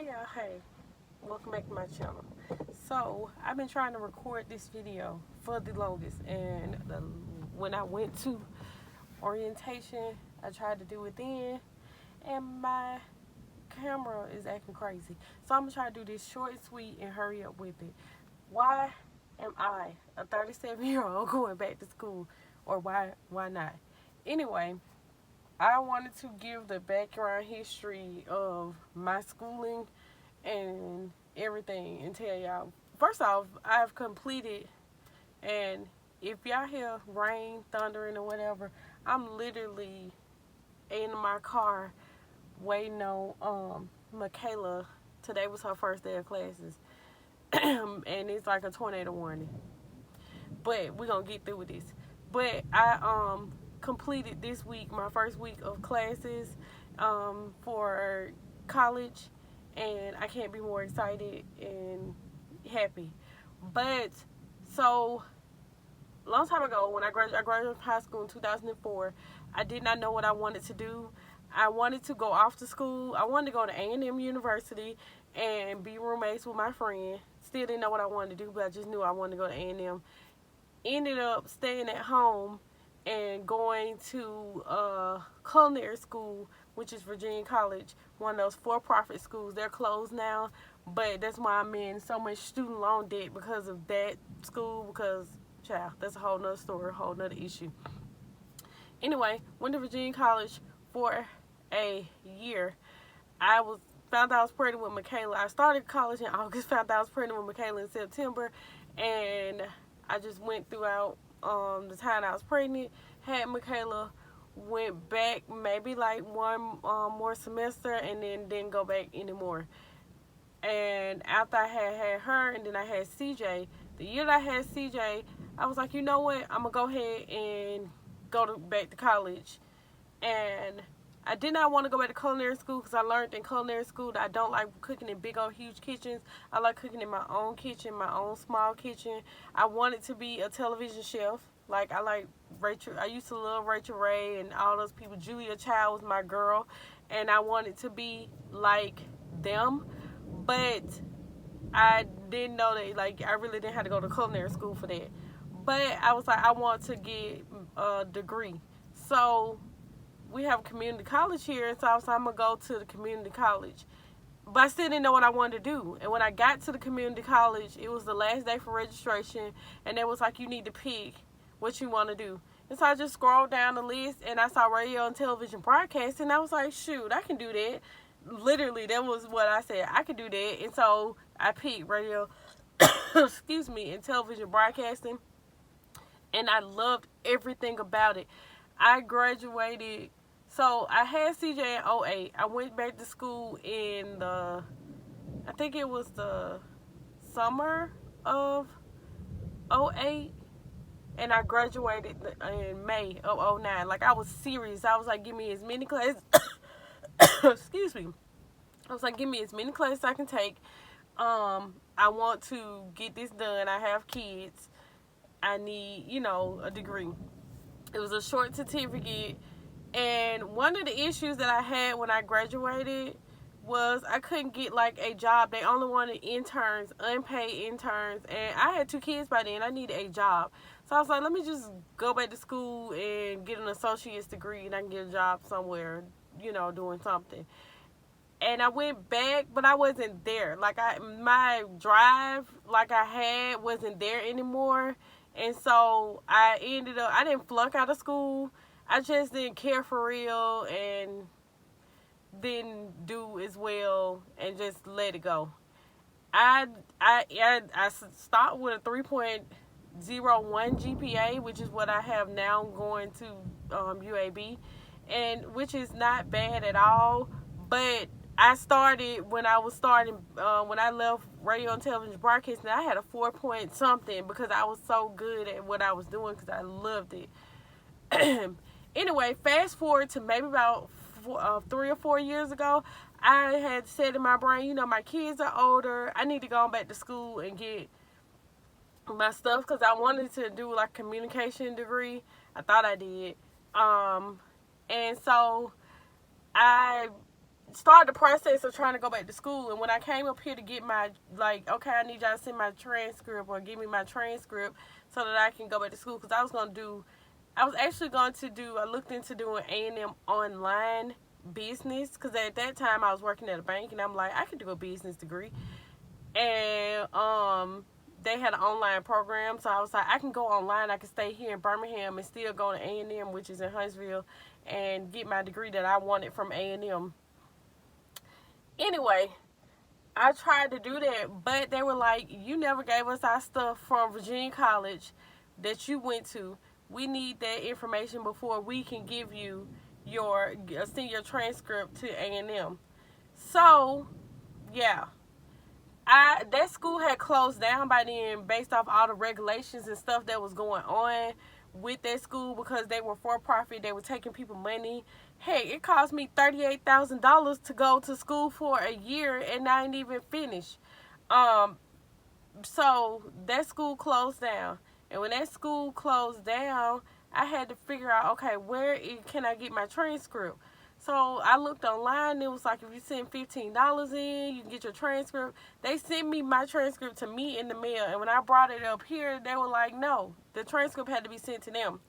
Hey y'all, hey, welcome back to my channel. So, I've been trying to record this video for the longest, and when I went to orientation, I tried to do it then, and my camera is acting crazy. So, I'm going to try to do this short and sweet and hurry up with it. Why am I, a 37-year-old, going back to school, or why not? Anyway, I wanted to give the background history of my schooling and everything and tell y'all. First off, I've completed, and if y'all hear rain, thundering, or whatever, I'm literally in my car waiting on Michaela. Today was her first day of classes, and it's like a tornado warning. But we're gonna get through with this. But I completed this week my first week of classes for college, and I can't be more excited and happy. But so long time ago, when I graduated from high school in 2004, I did not know what I wanted to do. I wanted to go off to school. I wanted to go to A&M University and be roommates with my friend. Still didn't know what I wanted to do, but I just knew I wanted to go to A&M. Ended up staying at home and going to culinary school, which is Virginia College, one of those for-profit schools. They're closed now, but that's why I'm in so much student loan debt because of that school, because, child, that's a whole nother story, a whole nother issue. Anyway, went to Virginia College for a year. Found out I was pregnant with Michaela. I started college in August, found out I was pregnant with Michaela in September, and I just went throughout the time I was pregnant, had Michaela, went back maybe like one more semester, and then didn't go back anymore. And after I had her, and then I had CJ, the year that I had CJ, I was like, you know what, I'm going to go ahead and back to college. And I did not want to go back to culinary school because I learned in culinary school that I don't like cooking in big old huge kitchens. I like cooking in my own kitchen, my own small kitchen. I wanted to be a television chef. Like, I like Rachel. I used to love Rachel Ray and all those people. Julia Child was my girl, and I wanted to be like them. But I didn't know that, like, I really didn't have to go to culinary school for that. But I was like, I want to get a degree. So we have a community college here, and so I was like, I'm going to go to the community college. But I still didn't know what I wanted to do. And when I got to the community college, it was the last day for registration, and it was like, you need to pick what you want to do. And so I just scrolled down the list, and I saw radio and television broadcasting, and I was like, shoot, I can do that. Literally, that was what I said. I could do that. And so I picked radio, excuse me, and television broadcasting, and I loved everything about it. I graduated. So I had CJ in 08. I went back to school in I think it was the summer of 08. And I graduated in May of 09. Like, I was serious. I was like, give me as many classes. Excuse me. I was like, give me as many classes I can take. I want to get this done. I have kids. I need, a degree. It was a short certificate. And one of the issues that I had when I graduated was I couldn't get like a job. They only wanted interns, unpaid interns. And I had 2 kids by then. I needed a job. So I was like, let me just go back to school and get an associate's degree, and I can get a job somewhere, doing something. And I went back, but I wasn't there. Like, my drive like I had wasn't there anymore. And so I didn't flunk out of school. I just didn't care for real and didn't do as well and just let it go. I stopped with a 3.01 GPA, which is what I have now going to UAB, and which is not bad at all. But I started when I left radio and television broadcasting, I had a 4 point something because I was so good at what I was doing because I loved it. Anyway, fast forward to maybe about 3 or 4 years ago, I had said in my brain, my kids are older. I need to go back to school and get my stuff because I wanted to do like a communication degree. I thought I did. And so I started the process of trying to go back to school. And when I came up here to get my, like, okay, I need y'all to send my transcript or give me my transcript so that I can go back to school. Because I was actually going to do, I looked into doing A&M online business. Because at that time I was working at a bank and I'm like, I could do a business degree. And they had an online program. So I was like, I can go online. I can stay here in Birmingham and still go to A&M, which is in Huntsville, and get my degree that I wanted from A&M. Anyway, I tried to do that, but they were like, you never gave us our stuff from Virginia College that you went to. We need that information before we can give you send your transcript to A&M. So, yeah. That school had closed down by then based off all the regulations and stuff that was going on with that school because they were for profit. They were taking people money. Hey, it cost me $38,000 to go to school for a year and I didn't even finish. So that school closed down. And when that school closed down, I had to figure out, okay, can I get my transcript? So I looked online. It was like if you send $15 in, you can get your transcript. They sent me my transcript to me in the mail. And when I brought it up here, they were like, no, the transcript had to be sent to them.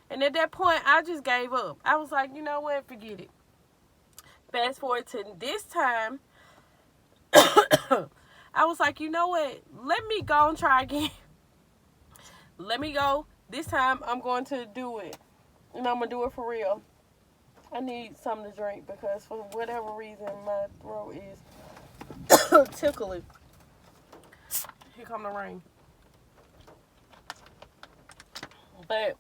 And at that point, I just gave up. I was like, you know what? Forget it. Fast forward to this time. I was like, you know what? Let me go and try again. Let me go. This time, I'm going to do it. And I'm going to do it for real. I need something to drink because for whatever reason, my throat is tickling. Here come the rain. But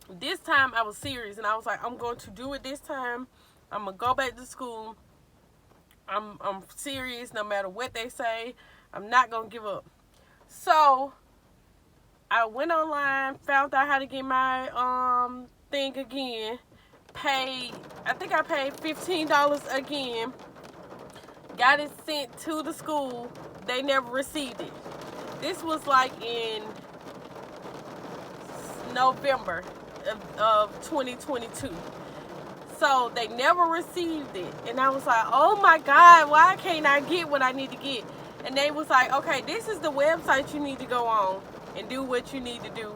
this time I was serious and I was like, I'm going to do it this time. I'm going to go back to school. I'm serious no matter what they say. I'm not going to give up. So I went online, found out how to get my thing again. I think I paid $15 again. Got it sent to the school. They never received it. This was like in November of 2022. So they never received it. And I was like, oh my God, why can't I get what I need to get? And they was like, okay, this is the website you need to go on and do what you need to do.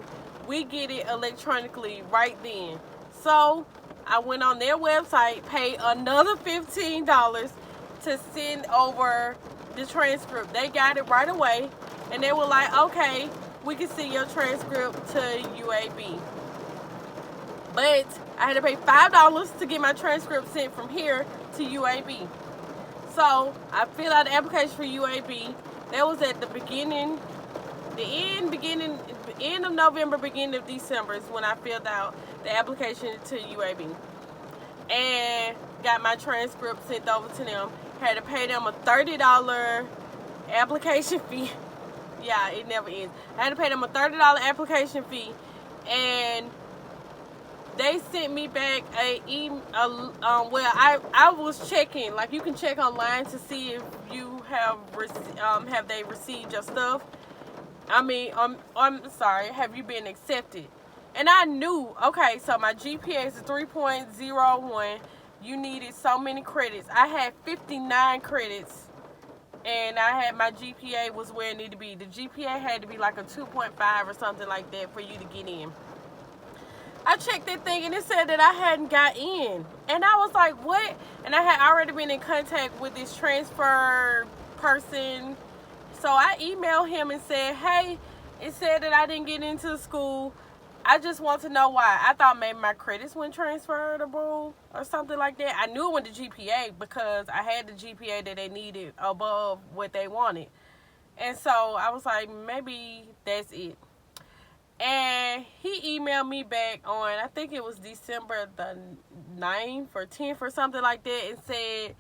We get it electronically right then. So I went on their website, paid another $15 to send over the transcript. They got it right away. And they were like, okay, we can send your transcript to UAB. But I had to pay $5 to get my transcript sent from here to UAB. So I filled out the application for UAB. That was at the end of November, beginning of December is when I filled out the application to UAB. And got my transcript sent over to them. Had to pay them a $30 application fee. Yeah, it never ends. I had to pay them a $30 application fee. And they sent me back I was checking, like you can check online to see if you have they received your stuff. I mean, I'm sorry, have you been accepted? And I knew, okay, so my GPA is a 3.01. You needed so many credits. I had 59 credits. And my GPA was where it needed to be. The GPA had to be like a 2.5 or something like that for you to get in. I checked that thing and it said that I hadn't got in. And I was like, what? And I had already been in contact with this transfer person. So I emailed him and said, hey, it said that I didn't get into the school. I just want to know why. I thought maybe my credits weren't transferable or something like that. I knew it went to GPA because I had the GPA that they needed above what they wanted. And so I was like, maybe that's it. And he emailed me back on, I think it was December the 9th or 10th or something like that, and said,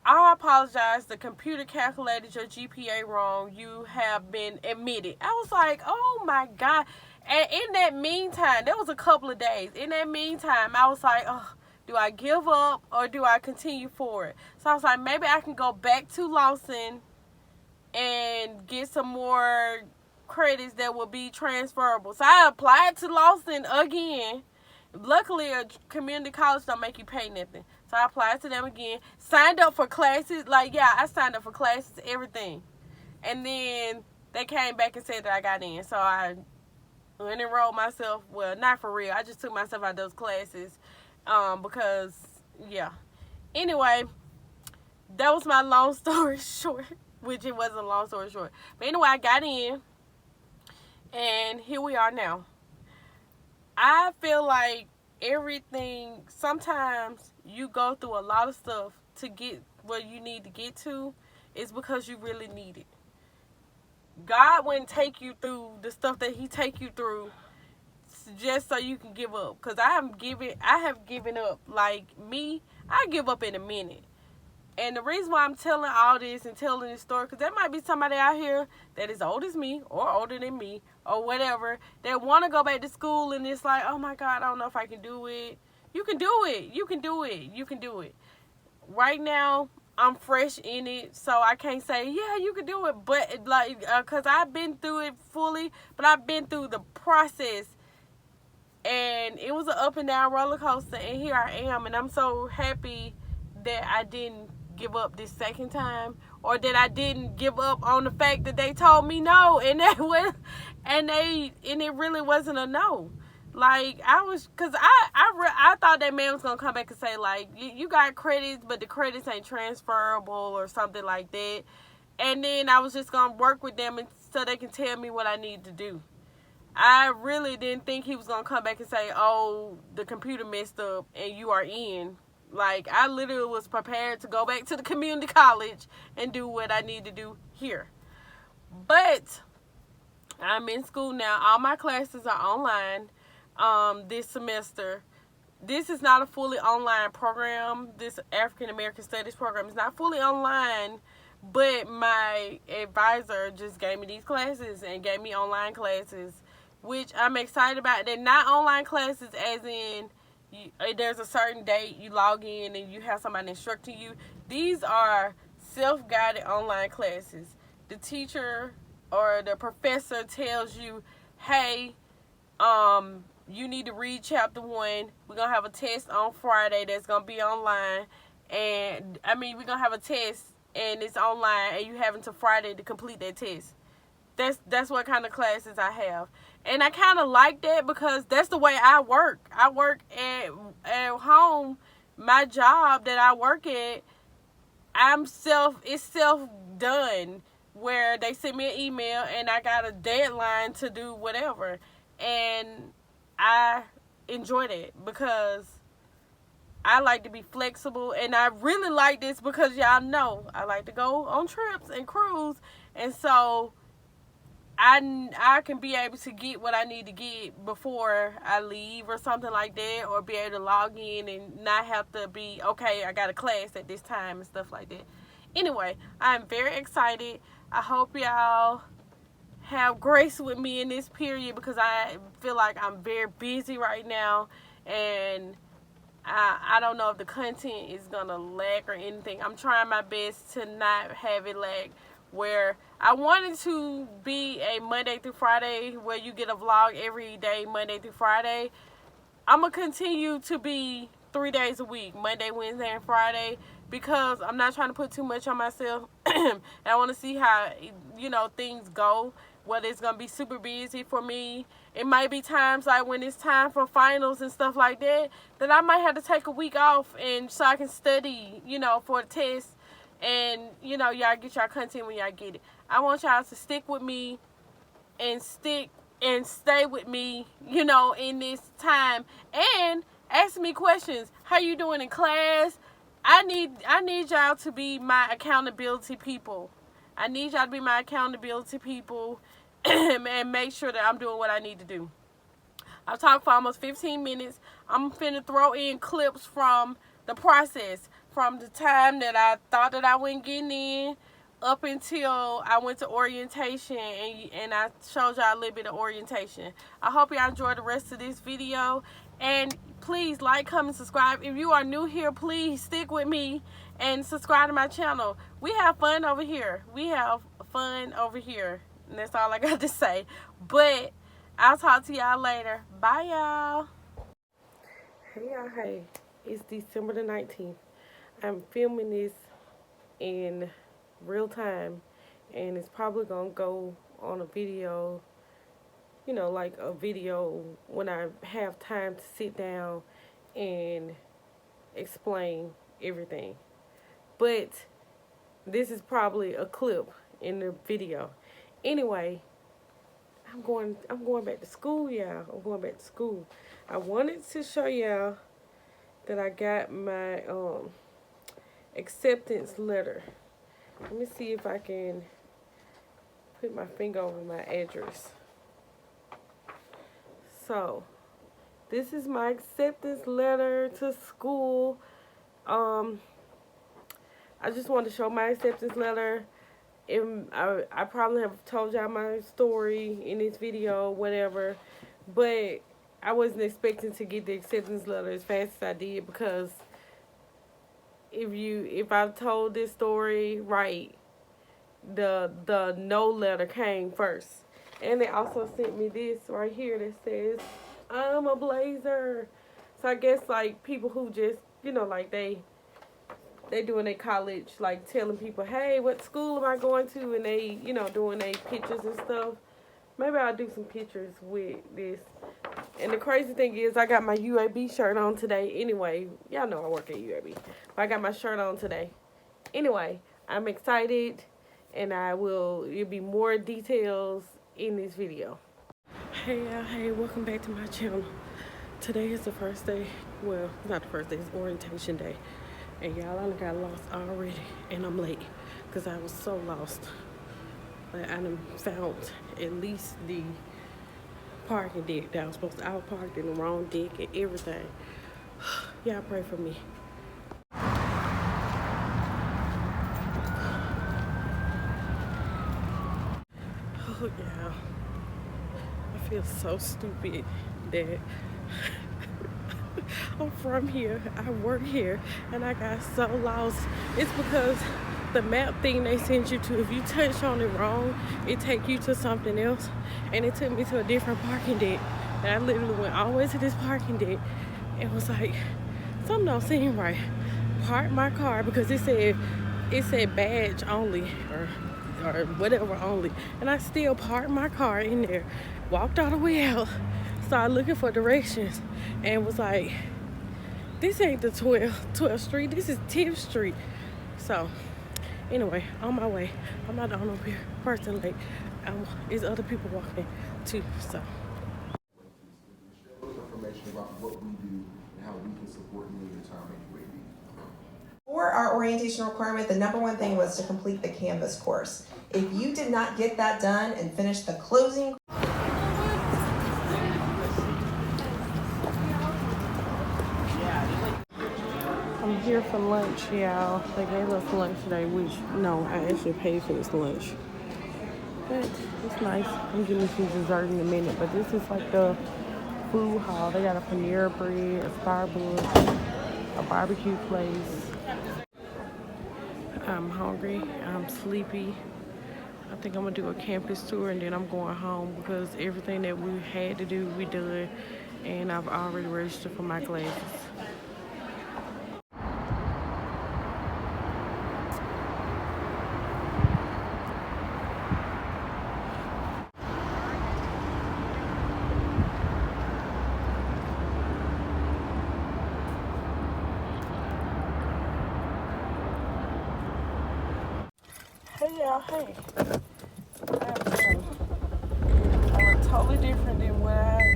I apologize, the computer calculated your GPA wrong. You have been admitted. I was like, oh my God. And in that meantime, there was a couple of days. In that meantime, I was like, oh, do I give up or do I continue forward? So I was like, maybe I can go back to Lawson and get some more credits that will be transferable. So I applied to Lawson again. Luckily, a community college don't make you pay nothing. So I applied to them again. Signed up for classes. Like, yeah, I signed up for classes, everything. And then they came back and said that I got in. So I went and enrolled myself. Well, not for real. I just took myself out of those classes because, yeah. Anyway, that was my long story short, which it wasn't a long story short. But anyway, I got in, and here we are now. I feel like everything, sometimes you go through a lot of stuff to get where you need to get to, is because you really need it. God wouldn't take you through the stuff that he take you through just so you can give up. Because I have given up. Like me, I give up in a minute. And the reason why I'm telling all this and telling this story, because there might be somebody out here that is old as me or older than me or whatever that want to go back to school, and it's like, oh my God, I don't know if I can do it. You can do it. You can do it. You can do it. Right now, I'm fresh in it, so I can't say, yeah, you can do it. But like, because I've been through it fully, but I've been through the process. And it was an up and down roller coaster, and here I am, and I'm so happy that I didn't give up this second time, or that I didn't give up on the fact that they told me no, and it really wasn't a no. Like, because I thought that man was gonna come back and say, like, you got credits, but the credits ain't transferable or something like that. And then I was just gonna work with them so they can tell me what I need to do. I really didn't think he was gonna come back and say, oh, the computer messed up and you are in. Like, I literally was prepared to go back to the community college and do what I need to do here. But I'm in school now. All my classes are online this semester. This is not a fully online program. This African American Studies program is not fully online, but my advisor just gave me these classes and gave me online classes, which I'm excited about. They're not online classes as in there's a certain date you log in and you have somebody instructing you. These are self-guided online classes. The teacher or the professor tells you, hey, you need to read chapter 1. We're going to have a test on Friday that's going to be online. And, we're going to have a test and it's online, and you have until Friday to complete that test. That's what kind of classes I have. And I kind of like that because that's the way I work. I work at home. My job that I work at, it's self-done, where they send me an email and I got a deadline to do whatever. And I enjoy that because I like to be flexible. And I really like this because y'all know I like to go on trips and cruise. And so I can be able to get what I need to get before I leave or something like that, or be able to log in and not have to be, okay, I got a class at this time and stuff like that. Anyway, I'm very excited. I hope y'all have grace with me in this period because I feel like I'm very busy right now, and I don't know if the content is going to lag or anything. I'm trying my best to not have it lag, where I wanted to be a Monday through Friday where you get a vlog every day, Monday through Friday. I'm going to continue to be 3 days a week, Monday, Wednesday, and Friday, because I'm not trying to put too much on myself. And I want to see how, things go, whether it's going to be super busy for me. It might be times like when it's time for finals and stuff like that, that I might have to take a week off and so I can study, for the test. And, y'all get y'all content when y'all get it. I want y'all to stick with me and stay with me, in this time. And ask me questions. How you doing in class? I need y'all to be my accountability people. I need y'all to be my accountability people and make sure that I'm doing what I need to do. I've talked for almost 15 minutes. I'm finna throw in clips from the process, from the time that I thought that I wasn't getting in up until I went to orientation, and I showed y'all a little bit of orientation. I hope y'all enjoy the rest of this video, and please like, comment, subscribe. If you are new here, please stick with me and subscribe to my channel. We have fun over here. And that's all I got to say. But I'll talk to y'all later. Bye, y'all. Hey, y'all. Hey. It's December the 19th. I'm filming this in real time, and it's probably gonna go on a video, you know, like a video when I have time to sit down and explain everything. But this is probably a clip in the video. Anyway, I'm going back to school, y'all. I'm going back to school. I wanted to show y'all that I got my acceptance letter. Let me see if I can put my finger over my address. So, this is my acceptance letter to school. I just wanted to show my acceptance letter. I probably have told y'all my story in this video, whatever, but I wasn't expecting to get the acceptance letter as fast as I did, because if I told this story right, the no letter came first. And they also sent me this right here that says I'm a blazer. So I guess like people who just, you know, like they doing their college, like telling people, hey, what school am I going to? And they, you know, doing their pictures and stuff. Maybe I'll do some pictures with this. And the crazy thing is, I got my UAB shirt on today anyway. Y'all know I work at UAB. But I got my shirt on today. Anyway, I'm excited, and it'll be more details in this video. Hey y'all, hey, welcome back to my channel. Today is the first day, well, not the first day, it's orientation day. And y'all, I got lost already, and I'm late because I was so lost. But I done found at least the parking deck that I was supposed to. I was parked in the wrong deck and everything. Y'all pray for me. Oh, y'all. I feel so stupid that I'm from here, I work here, and I got so lost. It's because the map thing they sent you to, if you touch on it wrong, it take you to something else. And it took me to a different parking deck. And I literally went all the way to this parking deck and was like, something don't seem right. Parked my car because it said badge only or whatever only. And I still parked my car in there, walked all the way out, started looking for directions, and was like, this ain't the 12th Street, this is 10th Street. So, anyway, on my way. I'm not the only person late. There's other people walking too, so. Information about what we do and how we can support you in your time at UAB. For our orientation requirement, the number one thing was to complete the Canvas course. If you did not get that done and finish the closing, I'm here for lunch, y'all. They gave us lunch today, which, no, I actually paid for this lunch. But it's nice. I'm getting me some dessert in a minute, but this is like the food hall. They got a Panera Bread, a Starbucks, a barbecue place. I'm hungry. I'm sleepy. I think I'm gonna do a campus tour, and then I'm going home because everything that we had to do, we done, and I've already registered for my classes. Hey y'all, hey. I look totally different than what I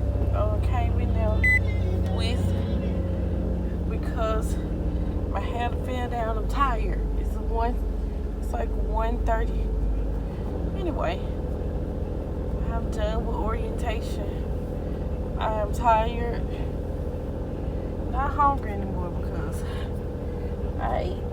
came in there with, because my hand fell down. I'm tired. It's like 1:30. Anyway, I'm done with orientation. I am tired. Not hungry anymore because I ate.